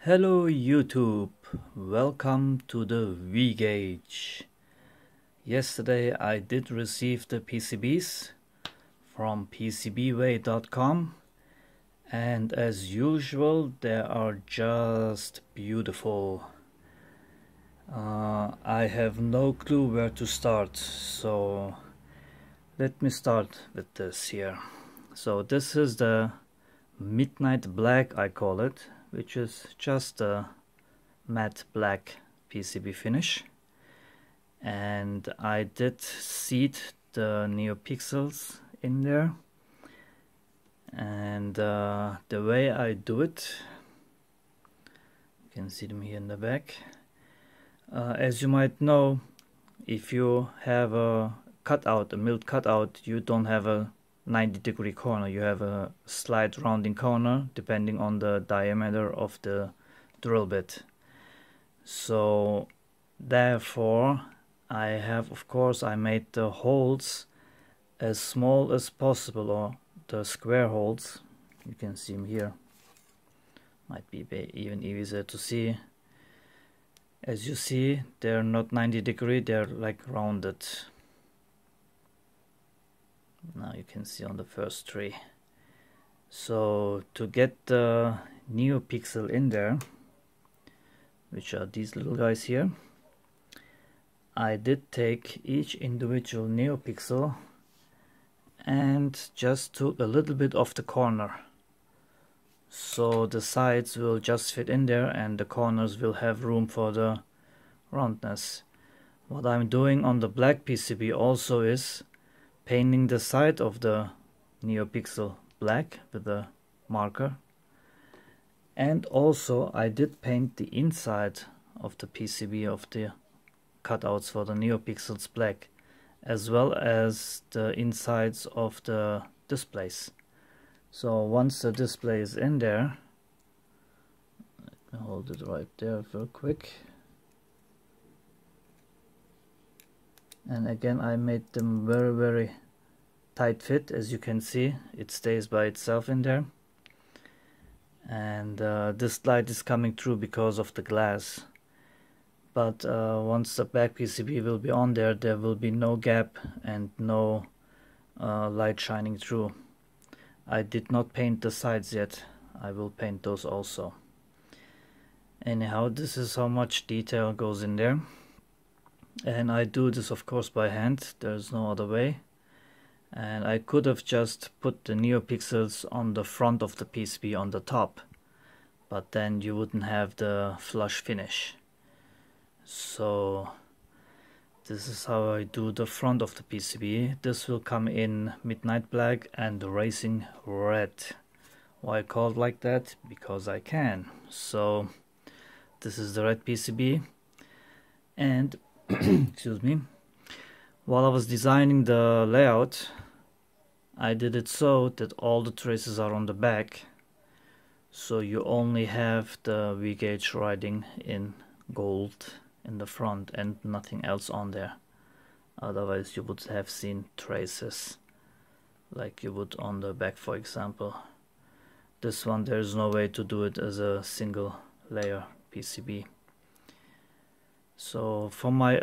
Hello YouTube, welcome to the V-Gauge. Yesterday I did receive the PCBs from PCBWay.com, and as usual they are just beautiful. I have no clue where to start, so let me start with this here. So this is the Midnight Black, I call it, which is just a matte black PCB finish, and I did seed the NeoPixels in there, and the way I do it, you can see them here in the back. As you might know, if you have a cutout, a milled cutout, you don't have a 90-degree corner, you have a slight rounding corner depending on the diameter of the drill bit. So therefore I made the holes as small as possible, or the square holes, you can see them here, might be even easier to see. As you see, they're not 90 degree, they're like rounded. Now you can see on the first three. So to get the NeoPixel in there, which are these little guys here, I did take each individual NeoPixel and just took a little bit off the corner, so the sides will just fit in there and the corners will have room for the roundness. What I'm doing on the black PCB also is painting the side of the NeoPixel black with a marker, and also I did paint the inside of the PCB of the cutouts for the NeoPixels black, as well as the insides of the displays. So once the display is in there, let me hold it right there real quick, and again I made them very tight fit. As you can see, it stays by itself in there, and this light is coming through because of the glass, but once the back PCB will be on there, there will be no gap and no light shining through. I did not paint the sides yet, I will paint those also. Anyhow, this is how much detail goes in there, and I do this of course by hand, there's no other way. And I could have just put the NeoPixels on the front of the PCB on the top, but then you wouldn't have the flush finish. So this is how I do the front of the PCB. This will come in Midnight Black and Racing Red. Why called like that? Because I can. So this is the red PCB, and excuse me, while I was designing the layout, I did it so that all the traces are on the back, so you only have the V-Gauge writing in gold in the front and nothing else on there. Otherwise you would have seen traces like you would on the back, for example. This one, there's no way to do it as a single layer PCB. So for my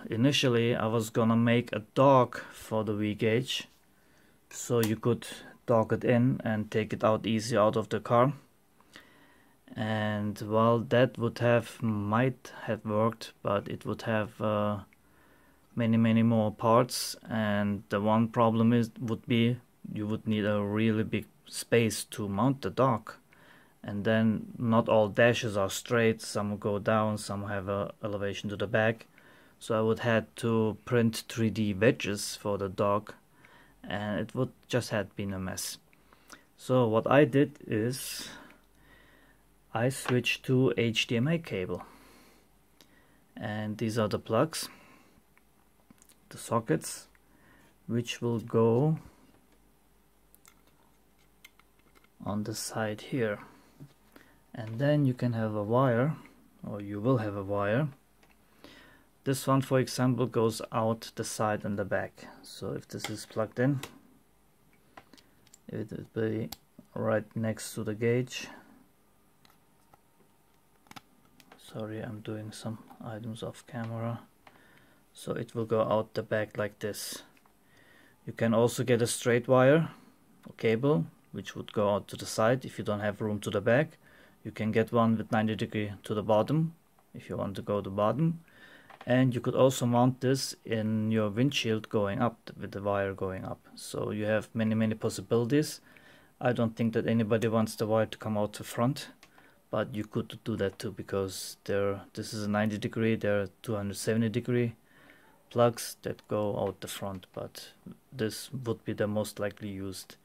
initially I was gonna make a dock for the V-Gauge, so you could dock it in and take it out easy out of the car. And well, that might have worked, but it would have many more parts, and the one problem would be you would need a really big space to mount the dock, and then not all dashes are straight, some go down, some have a elevation to the back, so I would have to print 3D wedges for the dock, and it would just have been a mess. So what I did is I switched to HDMI cable, and these are the plugs, the sockets, which will go on the side here, and then you can have a wire, or you will have a wire. This one, for example, goes out the side and the back, so if this is plugged in, it will be right next to the gauge, Sorry, I'm doing some items off camera. So it will go out the back like this. You can also get a straight wire or cable which would go out to the side if you don't have room to the back. You can get one with 90 degree to the bottom if you want to go to the bottom. And you could also mount this in your windshield going up with the wire going up. So you have many possibilities. I don't think that anybody wants the wire to come out the front, but you could do that too, because this is a 90 degree, there are 270 degree plugs that go out the front, but this would be the most likely used.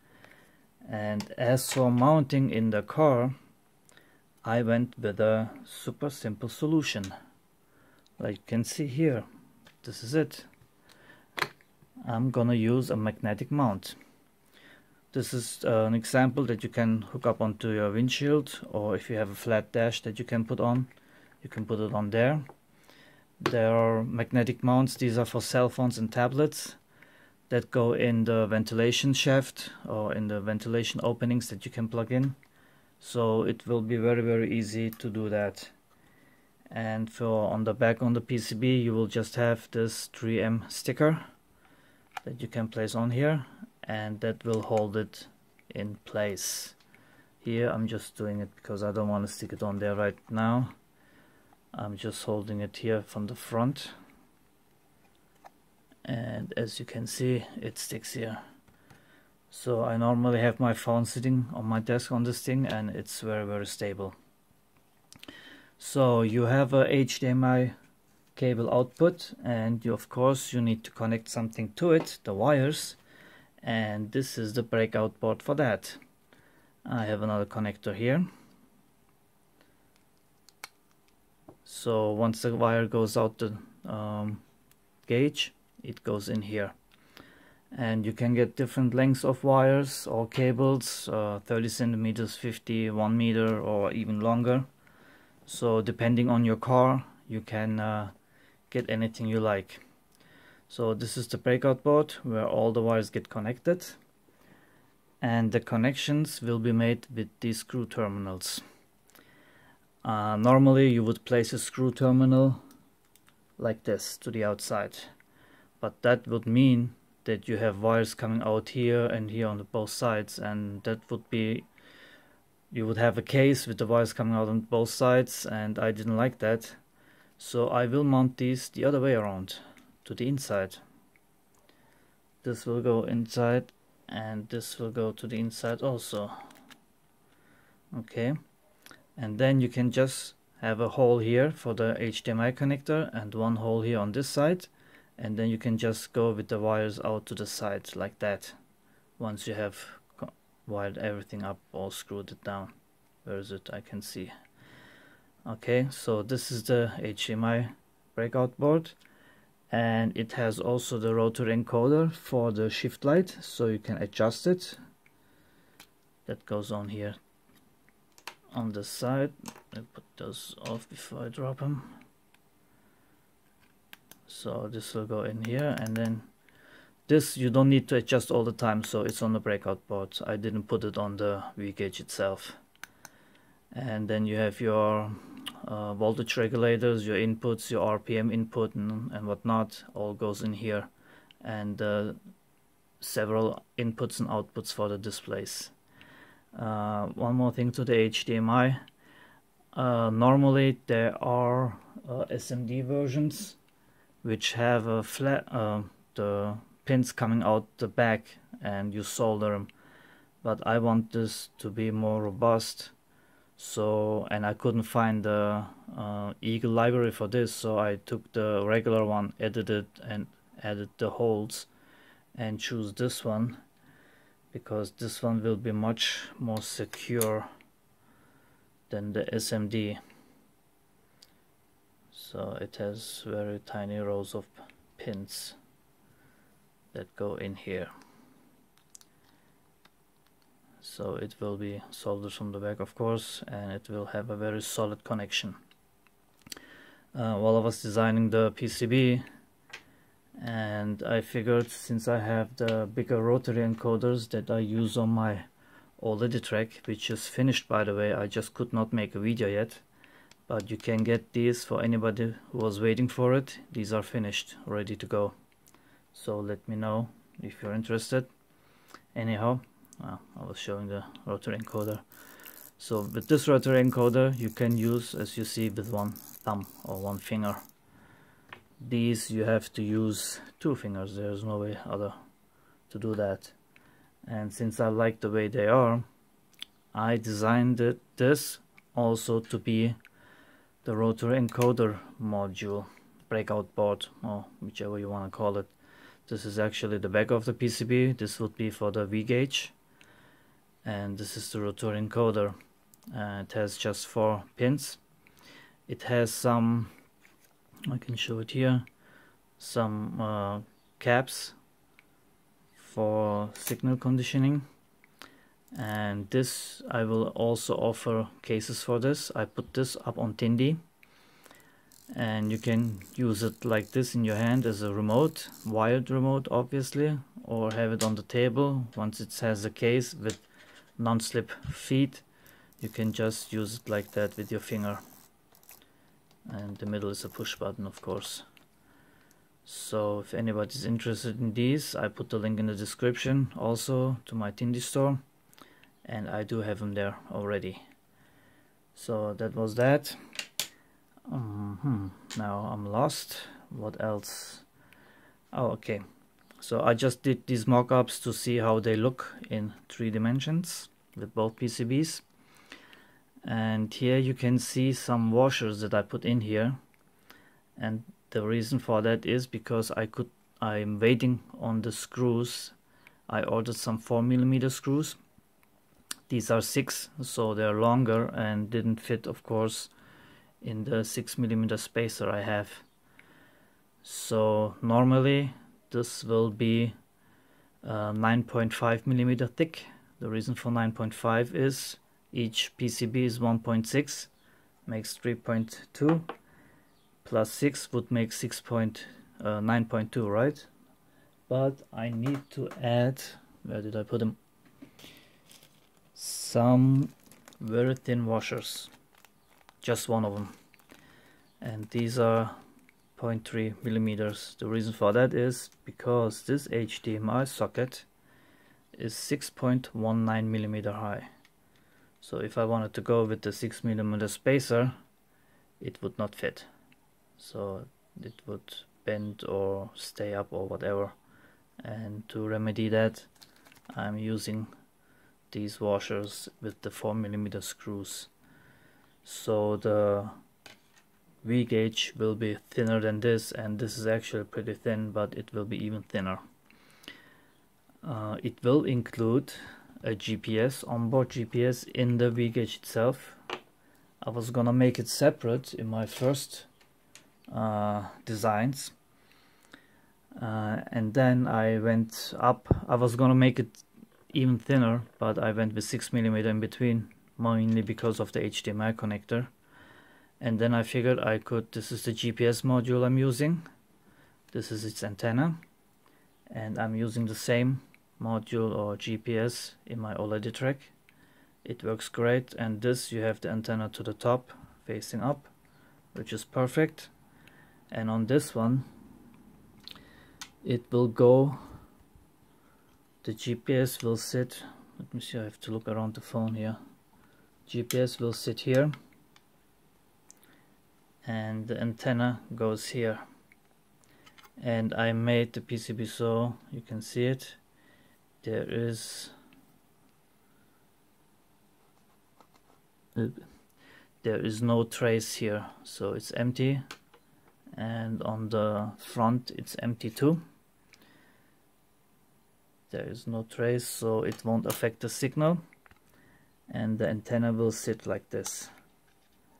And as for mounting in the car, I went with a super simple solution. Like you can see here, this is it. I'm gonna use a magnetic mount. This is an example that you can hook up onto your windshield, or if you have a flat dash that you can put on, you can put it on there. There are magnetic mounts, these are for cell phones and tablets, that go in the ventilation shaft or in the ventilation openings that you can plug in. So it will be very easy to do that. And for on the back on the PCB you will just have this 3M sticker that you can place on here, and that will hold it in place. Here I'm just doing it because I don't want to stick it on there right now. I'm just holding it here from the front, and as you can see it sticks here. So I normally have my phone sitting on my desk on this thing, and it's very stable. So you have a HDMI cable output, and of course you need to connect something to it, the wires, and this is the breakout board for that. I have another connector here. So once the wire goes out the gauge, it goes in here. And you can get different lengths of wires or cables, 30 centimeters, 50, 1 meter, or even longer. So depending on your car, you can get anything you like. So this is the breakout board where all the wires get connected, and the connections will be made with these screw terminals. Normally you would place a screw terminal like this to the outside, but that would mean that you have wires coming out here and here on both sides, and that would be, you would have a case with the wires coming out on both sides, and I didn't like that. So I will mount these the other way around, to the inside. This will go inside and this will go to the inside also. Okay, and then you can just have a hole here for the HDMI connector and one hole here on this side, and then you can just go with the wires out to the side like that once you have wired everything up or screwed it down. Where is it? I can see. Okay, so this is the HDMI breakout board, and it has also the rotary encoder for the shift light, so you can adjust it. That goes on here on the side. I put those off before I drop them. So this will go in here, and then this you don't need to adjust all the time, so it's on the breakout board. I didn't put it on the V-gauge itself. And then you have your voltage regulators, your inputs, your RPM input and whatnot, all goes in here, and several inputs and outputs for the displays. One more thing to the HDMI. Normally there are SMD versions which have a flat the pins coming out the back and you solder them, but I want this to be more robust. So, and I couldn't find the Eagle library for this, so I took the regular one, edited and added the holes, and choose this one because this one will be much more secure than the SMD. So it has very tiny rows of pins that go in here. So it will be soldered from the back, of course, and it will have a very solid connection. While I was designing the PCB, and I figured since I have the bigger rotary encoders that I use on my old Editrack, which is finished by the way, I just could not make a video yet, but you can get these for anybody who was waiting for it. These are finished, ready to go, so let me know if you're interested. Anyhow, I was showing the rotary encoder. So with this rotary encoder you can use, as you see, with one thumb or one finger. These you have to use two fingers, there's no way other to do that. And since I like the way they are, I designed this also to be the rotary encoder module, breakout board, or whichever you want to call it. This is actually the back of the PCB. This would be for the V gauge, and this is the rotary encoder. It has just 4 pins. It has some, I can show it here, some caps for signal conditioning, and this I will also offer cases for this. I put this up on Tindy, and you can use it like this in your hand as a remote, wired remote obviously, or have it on the table. Once it has a case with non-slip feet, you can just use it like that with your finger, and the middle is a push button, of course. So if anybody's interested in these, I put the link in the description also to my Tindy store, and I do have them there already. So that was that. Now I'm lost. What else? Oh, okay. So I just did these mock-ups to see how they look in 3 dimensions with both PCBs. And here you can see some washers that I put in here. And the reason for that is because I'm waiting on the screws. I ordered some 4mm screws. These are 6, so they're longer and didn't fit, of course, in the 6mm spacer I have. So normally this will be 9.5mm thick. The reason for 9.5 is each PCB is 1.6, makes 3.2, plus 6 would make 9.2, right? But I need to add, where did I put them? Some very thin washers, just one of them, and these are 0.3mm. The reason for that is because this HDMI socket is 6.19mm high. So if I wanted to go with the 6mm spacer, it would not fit. So it would bend or stay up or whatever. And to remedy that, I'm using these washers with the 4mm screws. So the V gauge will be thinner than this, and this is actually pretty thin, but it will be even thinner. It will include a GPS, onboard GPS in the V gauge itself. I was gonna make it separate in my first designs, and then I went up. I was gonna make it even thinner, but I went with 6mm in between, mainly because of the HDMI connector. And then I figured I could, this is the GPS module I'm using, this is its antenna, and I'm using the same module or GPS in my OLED track. It works great, and this you have the antenna to the top facing up, which is perfect. And on this one it will go, the GPS will sit, let me see, I have to look around the phone here. GPS will sit here, and the antenna goes here. And I made the PCB so you can see it. There is no trace here, so it's empty, and on the front it's empty too. There is no trace, so it won't affect the signal, and the antenna will sit like this,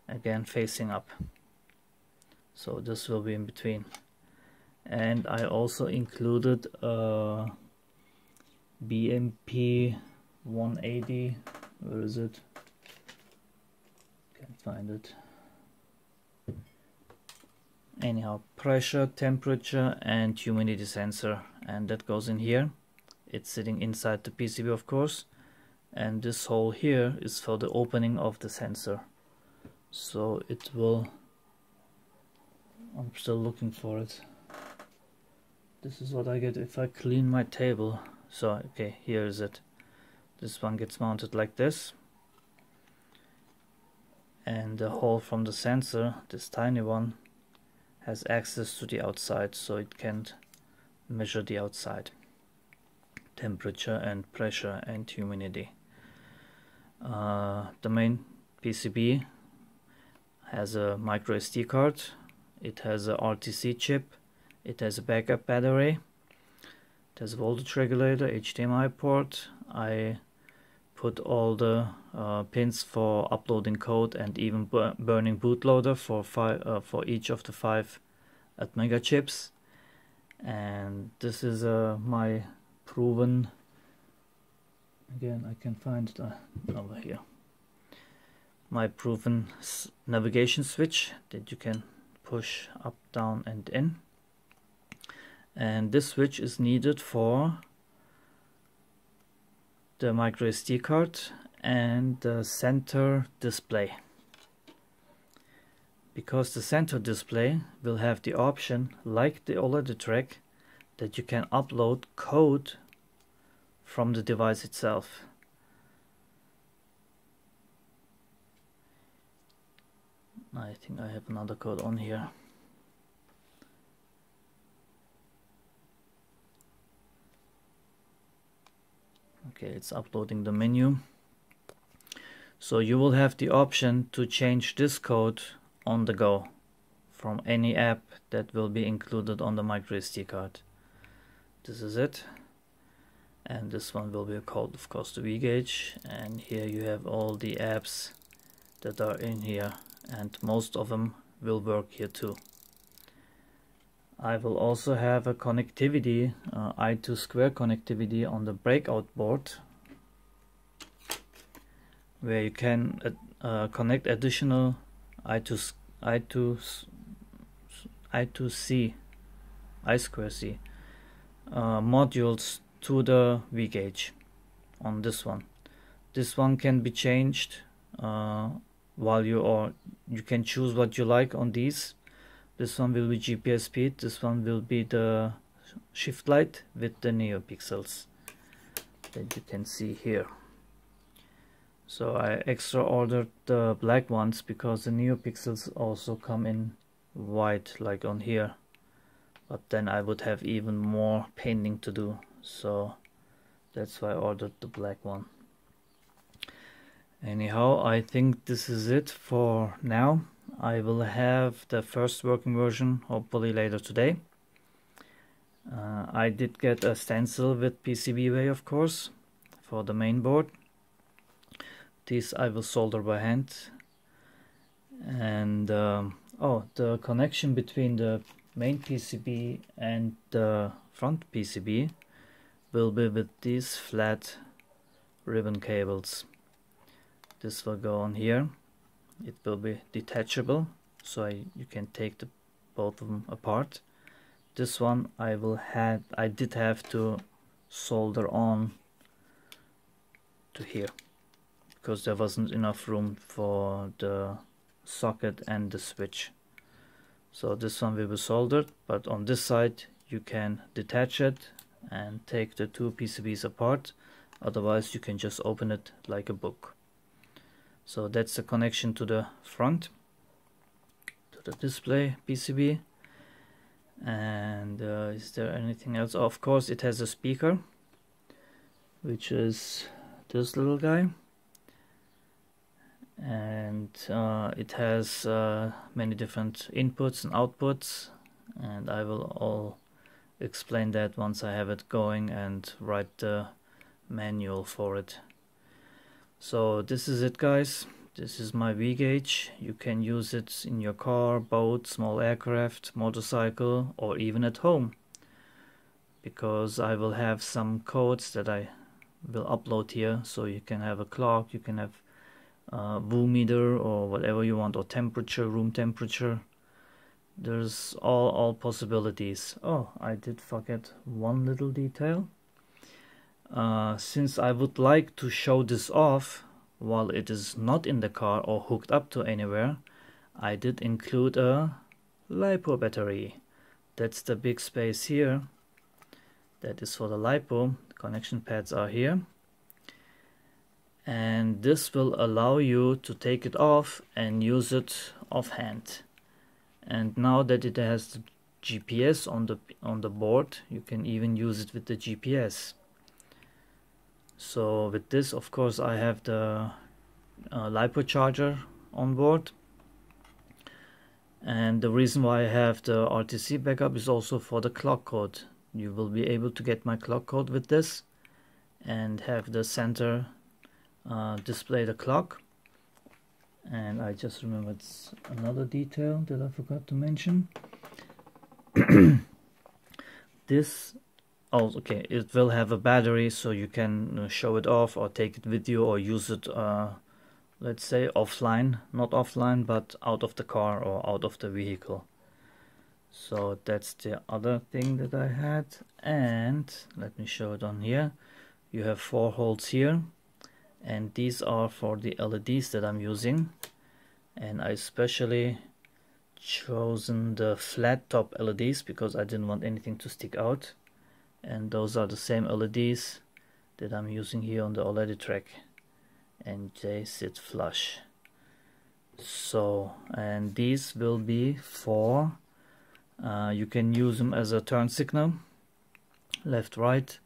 again facing up. So this will be in between. And I also included a BMP 180, where is it? Can't find it. Anyhow, pressure, temperature and humidity sensor, and that goes in here. It's sitting inside the PCB, of course, and this hole here is for the opening of the sensor. so it will, I'm still looking for it. This is what I get if I clean my table. So okay, here is it. This one gets mounted like this, and the hole from the sensor, this tiny one, has access to the outside, so it can measure the outside temperature and pressure and humidity. The main PCB has a micro SD card, it has a RTC chip, it has a backup battery, it has a voltage regulator, HDMI port. I put all the pins for uploading code and even burning bootloader for each of the 5 Atmega chips. And this is my proven, again I can find it over here, my proven navigation switch that you can push up, down and in. And this switch is needed for the micro SD card and the center display, because the center display will have the option, like the OLED track, that you can upload code from the device itself. I think I have another code on here. Okay, it's uploading the menu. So you will have the option to change this code on the go from any app that will be included on the micro SD card. This is it. And this one will be called, of course, the V-Gauge. And here you have all the apps that are in here, and most of them will work here too. I will also have a connectivity, I2 connectivity on the Breakout Board, where you can connect additional I2C modules to the V-Gauge on this one. This one can be changed while you can choose what you like on these. This one will be GPS speed, this one will be the shift light with the NeoPixels that you can see here. So I extra ordered the black ones because the NeoPixels also come in white like on here, but then I would have even more painting to do, so that's why I ordered the black one. Anyhow, I think this is it for now. I will have the first working version hopefully later today. I did get a stencil with PCB way, of course, for the main board. These I will solder by hand. And the connection between the main PCB and the front PCB will be with these flat ribbon cables. This will go on here. It will be detachable, so you can take both of them apart. This one I did have to solder on to here because there wasn't enough room for the socket and the switch. So this one will be soldered, but on this side you can detach it and take the 2 PCBs apart. Otherwise you can just open it like a book. So that's the connection to the front, to the display PCB. And is there anything else? Oh, of course it has a speaker, which is this little guy. And it has many different inputs and outputs, and I will all explain that once I have it going and write the manual for it. So this is it, guys. This is my V-Gauge. You can use it in your car, boat, small aircraft, motorcycle, or even at home, because I will have some codes that I will upload here. So you can have a clock, you can have VU meter or whatever you want, or temperature, room temperature. There's all possibilities. Oh, I did forget one little detail. Since I would like to show this off while it is not in the car or hooked up to anywhere, I did include a Lipo battery. That's the big space here. That is for the Lipo. The connection pads are here. And this will allow you to take it off and use it offhand. And now that it has the GPS on the board, you can even use it with the GPS. So with this, of course, I have the Lipo charger on board. And the reason why I have the RTC backup is also for the clock code. You will be able to get my clock code with this and have the center display the clock. And I just remembered another detail that I forgot to mention. This, oh, okay, it will have a battery, so you can show it off or take it with you or use it, let's say offline, not offline, but out of the car or out of the vehicle. So that's the other thing that I had. And let me show it on here. You have 4 holes here, and these are for the LEDs that I'm using. And I especially chosen the flat top LEDs because I didn't want anything to stick out. And those are the same LEDs that I'm using here on the OLED track, and they sit flush. So, and these will be for you can use them as a turn signal, left, right,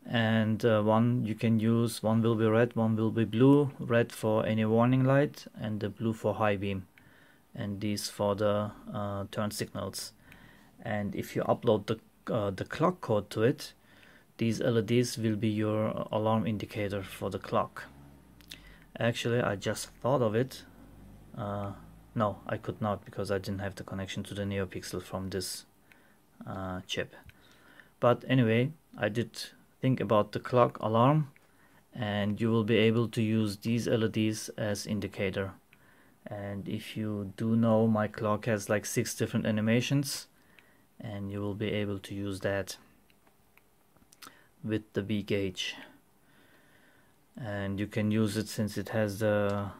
and one you can use, one will be red, one will be blue. Red for any warning light and the blue for high beam, and these for the turn signals. And if you upload the clock code to it, these LEDs will be your alarm indicator for the clock. Actually, I just thought of it. No, I could not because I didn't have the connection to the NeoPixel from this chip. But anyway, I did think about the clock alarm, and you will be able to use these LEDs as indicator. And if you do know, my clock has like 6 different animations, and you will be able to use that with the V gauge. And you can use it, since it has the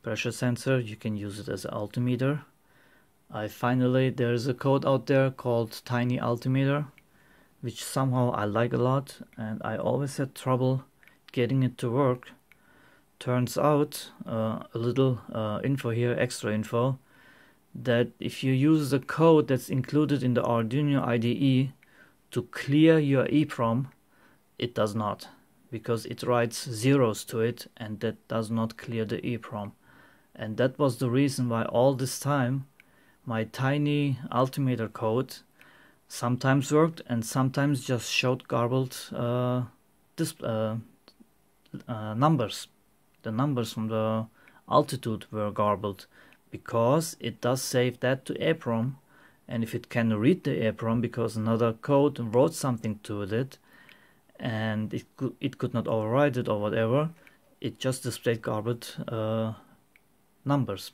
pressure sensor, you can use it as an altimeter. There's a code out there called Tiny Altimeter, which somehow I like a lot, and I always had trouble getting it to work. Turns out, a little info here, extra info, that if you use the code that's included in the Arduino IDE to clear your EEPROM, it does not, because it writes zeros to it, and that does not clear the EEPROM. And that was the reason why all this time my tiny altimeter code sometimes worked and sometimes just showed garbled numbers. The numbers from the altitude were garbled, because it does save that to EEPROM, and if it can read the EEPROM because another code wrote something to it and it could not override it or whatever, it just displayed garbled numbers.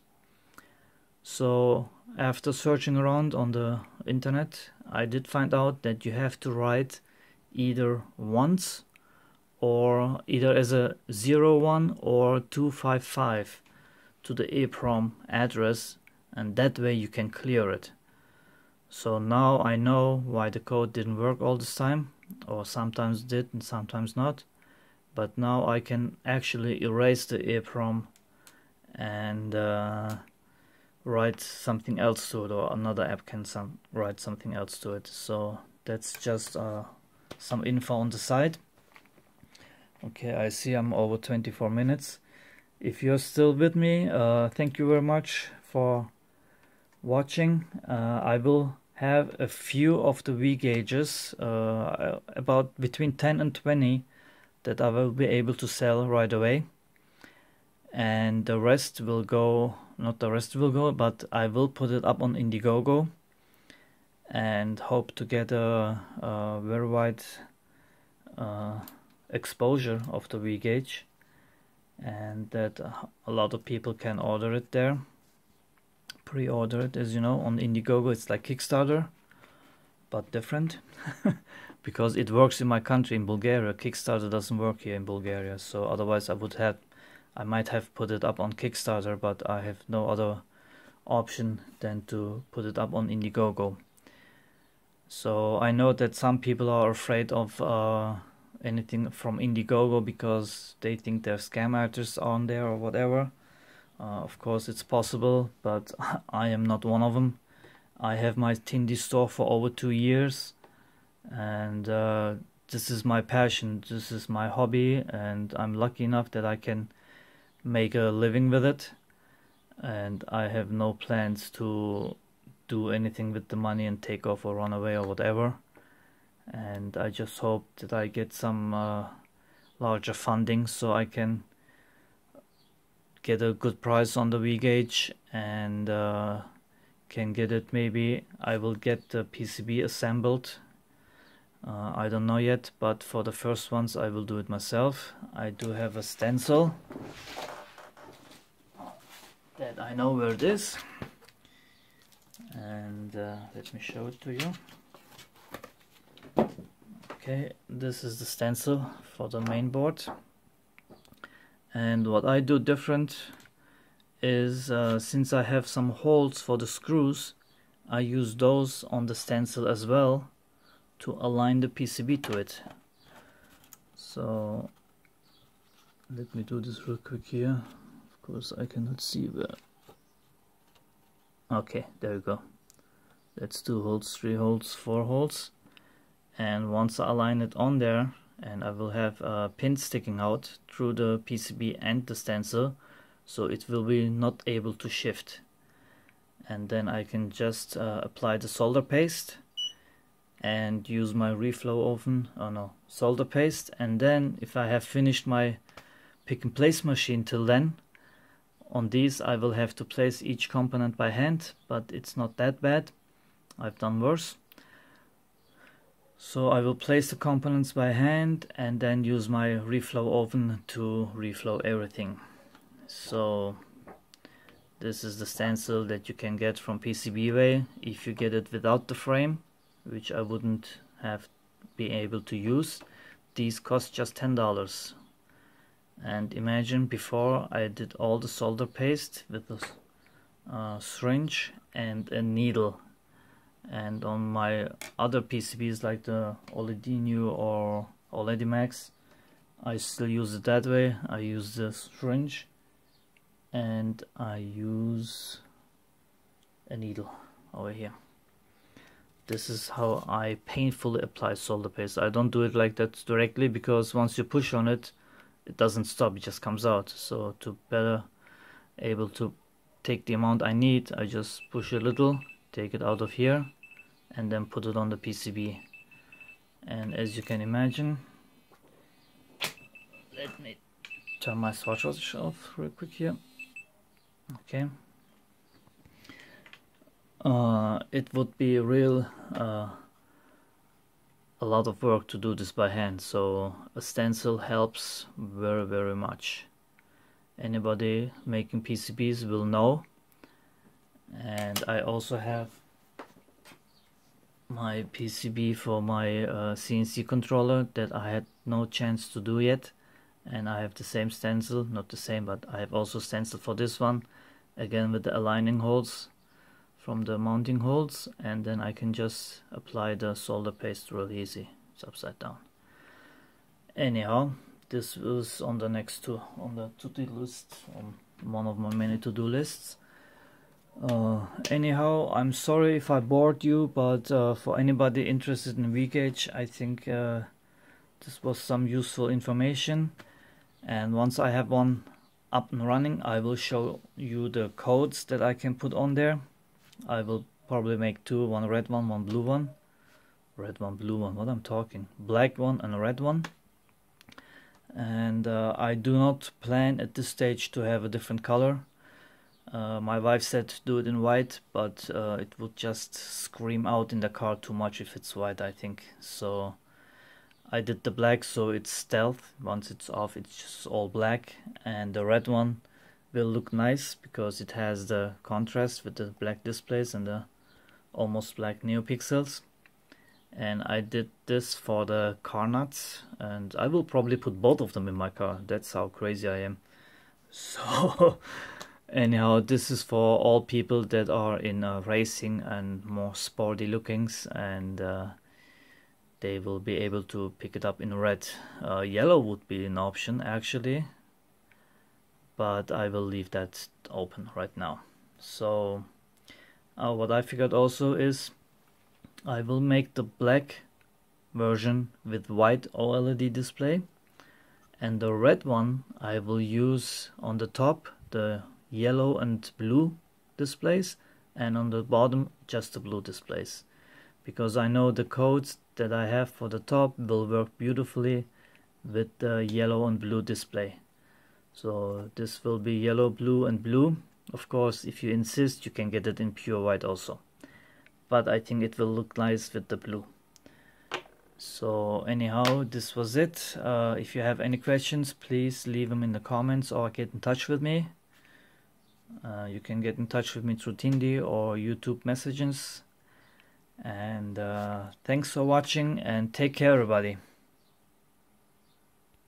So after searching around on the internet, I did find out that you have to write either once, or either as a 01 or 255 to the EEPROM address, and that way you can clear it. So now I know why the code didn't work all this time, or sometimes did and sometimes not. But now I can actually erase the EEPROM and write something else to it, or another app can write something else to it. So that's just some info on the side. Okay, I see I'm over 24 minutes. If you're still with me, thank you very much for watching. I will have a few of the V gauges, about between 10 and 20, that I will be able to sell right away. And the rest will go, not the rest will go, but I will put it up on Indiegogo and hope to get a very wide exposure of the V gauge, and that a lot of people can order it there, pre-order it. As you know, on Indiegogo it's like Kickstarter, but different because it works in my country, in Bulgaria. Kickstarter doesn't work here in Bulgaria, so otherwise I would have I might have put it up on Kickstarter, but I have no other option than to put it up on Indiegogo. So I know that some people are afraid of anything from Indiegogo because they think there's scam artists on there or whatever. Of course it's possible, but I am not one of them. I have my Tindy store for over 2 years, and this is my passion, this is my hobby, and I'm lucky enough that I can make a living with it, and I have no plans to do anything with the money and take off or run away or whatever. And I just hope that I get some larger funding so I can get a good price on the V-gauge and can get it. Maybe I will get the PCB assembled. I don't know yet, but for the first ones I will do it myself. I do have a stencil that I know where it is, and let me show it to you. Okay, this is the stencil for the main board, and what I do different is since I have some holes for the screws, I use those on the stencil as well to align the PCB to it. So let me do this real quick here. Of course I cannot see where. Okay, there you go. That's 2 holes, 3 holes, 4 holes. And once I align it on there, and I will have pins sticking out through the PCB and the stencil, so it will be not able to shift. And then I can just apply the solder paste and use my reflow oven, solder paste, and then if I have finished my pick and place machine till then, on these I will have to place each component by hand, but it's not that bad. I've done worse. So I will place the components by hand and then use my reflow oven to reflow everything. So this is the stencil that you can get from PCBWay. If you get it without the frame, which I wouldn't have been able to use, these cost just $10. And imagine, before I did all the solder paste with a syringe and a needle, and on my other PCBs like the Hdmi or Max, I still use it that way. I use the syringe and I use a needle over here. This is how I painfully apply solder paste. I don't do it like that directly, because once you push on it, it doesn't stop, it just comes out. So to better able to take the amount I need, I just push a little, take it out of here, and then put it on the PCB. And as you can imagine, let me turn my swatch off real quick here. Okay. It would be a lot of work to do this by hand, so a stencil helps very, very much. Anybody making PCBs will know. And I also have my PCB for my CNC controller that I had no chance to do yet, and I have the same stencil, not the same, but I have also stencil for this one, again with the aligning holes from the mounting holes, and then I can just apply the solder paste real easy. It's upside down. Anyhow, this was on the to-do list, on one of my many to-do lists. Anyhow, I'm sorry if I bored you, but for anybody interested in V-gauge, I think this was some useful information. And once I have one up and running, I will show you the codes that I can put on there. I will probably make 2, one red one, one blue one. Red one, blue one, what I'm talking. Black one and a red one. And I do not plan at this stage to have a different color. My wife said do it in white, but it would just scream out in the car too much if it's white, I think. So I did the black, so it's stealth. Once it's off, it's just all black. And the red one will look nice because it has the contrast with the black displays and the almost black NeoPixels. And I did this for the car nuts, and I will probably put both of them in my car. That's how crazy I am. So anyhow, this is for all people that are in racing and more sporty lookings, and they will be able to pick it up in red. Yellow would be an option actually, but I will leave that open right now. So what I figured also is I will make the black version with white OLED display, and the red one I will use on the top the yellow and blue displays, and on the bottom just the blue displays, because I know the codes that I have for the top will work beautifully with the yellow and blue display. So this will be yellow, blue and blue. Of course, if you insist, you can get it in pure white also, but I think it will look nice with the blue. So anyhow, this was it. If you have any questions, please leave them in the comments or get in touch with me. You can get in touch with me through Tindy or YouTube messages. And thanks for watching, and take care everybody.